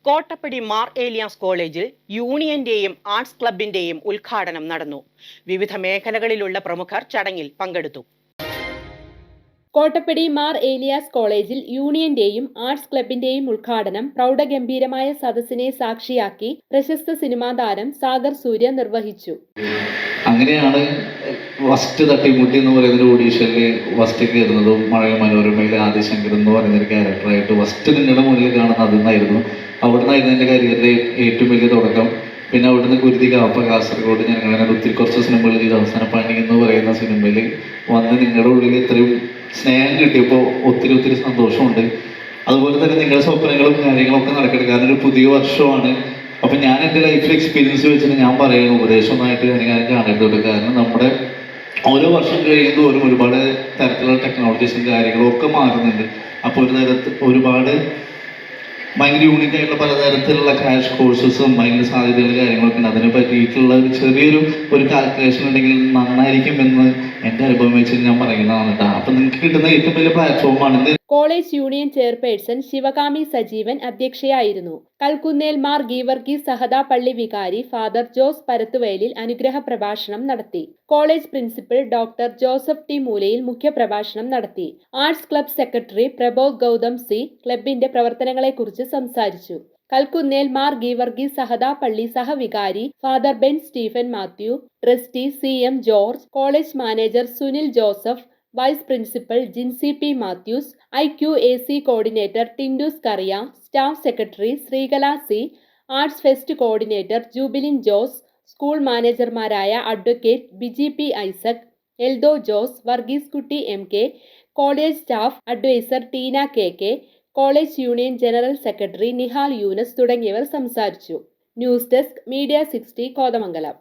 കോട്ടപ്പടി മാർ ഏലിയാസ് കോളേജിൽ യൂണിയന്റെയും ആർട്സ് ക്ലബിന്റെയും ഉദ്ഘാടനം നടന്നു. വിവിധ മേഖലകളിലുള്ള പ്രമുഖർ ചടങ്ങിൽ പങ്കെടുത്തു. കോട്ടപ്പടി മാർ ഏലിയാസ് കോളേജിൽ യൂണിയന്റെയും ആർട്സ് ക്ലബിന്റെയും ഉദ്ഘാടനം പ്രൗഢഗംഭീരമായ സദസ്സിനെ സാക്ഷിയാക്കി പ്രശസ്ത സിനിമാ താരം സാഗർ സൂര്യ നിർവഹിച്ചു. അങ്ങനെയാണ് ഫസ്റ്റ് തട്ടിമുട്ടി എന്ന് പറയുന്നൊരു ഓഡീഷനിൽ ഫസ്റ്റ് കയറുന്നതും മഴയ മനോരമയിലെ ആദിശങ്കർ എന്ന് പറയുന്നൊരു ക്യാരക്ടറായിട്ട് ഫസ്റ്റ് നിങ്ങളുടെ മുന്നിൽ കാണുന്നത് അതെന്നായിരുന്നു. അവിടെ നിന്നായിരുന്നു എൻ്റെ കരിയറിലെ ഏറ്റവും വലിയ തുടക്കം. പിന്നെ അവിടുന്ന് കുരുതി കാപ്പ കാസർഗോഡ് ഞാൻ അങ്ങനെ ഒത്തിരി കുറച്ച് സിനിമകൾ ചെയ്ത് അവസാന പണി എന്ന് പറയുന്ന സിനിമയിൽ വന്ന് നിങ്ങളുടെ ഉള്ളിൽ ഇത്രയും സ്നേഹം കിട്ടിയപ്പോൾ ഒത്തിരി സന്തോഷമുണ്ട്. അതുപോലെ തന്നെ നിങ്ങളുടെ സ്വപ്നങ്ങളും കാര്യങ്ങളൊക്കെ നടക്കട്ടെ. കാരണം ഒരു പുതിയ വർഷമാണ്. അപ്പം ഞാൻ എൻ്റെ ലൈഫിൽ എക്സ്പീരിയൻസ് വെച്ചിട്ട് ഞാൻ പറയുന്ന ഉപദേശമൊന്നായിട്ട് ഞാൻ കാണേണ്ടതുണ്ട്. കാരണം നമ്മുടെ ഓരോ വർഷം കഴിയുമ്പോൾ ഒരുപാട് തരത്തിലുള്ള ടെക്നോളജീസും കാര്യങ്ങളും ഒക്കെ മാറുന്നുണ്ട്. അപ്പോൾ ഒരുപാട് ഭയങ്കര യൂണിക് ആയിട്ടുള്ള പലതരത്തിലുള്ള ക്രാഷ് കോഴ്സസും ഭയങ്കര സാധ്യതകളും കാര്യങ്ങളൊക്കെ ഉണ്ട്. അതിനെ പറ്റിയിട്ടുള്ള ഒരു ചെറിയൊരു കാൽക്കുലേഷൻ ഉണ്ടെങ്കിൽ നന്നായിരിക്കും എന്ന് എൻ്റെ അനുഭവം വെച്ചിട്ട് ഞാൻ പറയുന്നതാണ് കേട്ടോ. അപ്പം നിങ്ങൾക്ക് കിട്ടുന്ന ഏറ്റവും വലിയ പ്ലാറ്റ്ഫോമാണ്. College union chairperson Sivakami Sajeevan അധ്യക്ഷയായിരുന്നു. കൽക്കുന്നേൽ മാർ ഗീവർഗീസ് സഹദാ പള്ളി വികാരി ഫാദർ ജോസ് പരത്തുവയലിൽ അനുഗ്രഹ പ്രഭാഷണം നടത്തി. College principal doctor Joseph T Moolayil മുഖ്യപ്രഭാഷണം നടത്തി. Arts club secretary Prabodh Gautham C ക്ലബിന്റെ പ്രവർത്തനങ്ങളെക്കുറിച്ച് സംസാരിച്ചു. കൽക്കുന്നേൽ മാർ ഗീവർഗീസ് സഹദാ പള്ളി സഹവികാരി father Ben Stephen Mathew, trustee CM George, college manager Sunil Joseph, vice principal Jincy P Mathews, IQAC coordinator Tindus Kariya, staff secretary Sreekala C, arts fest coordinator Jubilin Jose, school മാനേജർമാരായ advocate Biji P Isaac, Eldho Jose, Varghese Kutty MK, college staff advisor Teena KK, college union general secretary Nihal Younus തുടങ്ങിയവർ സംസാരിച്ചു. News desk media 60 Kothamangalam.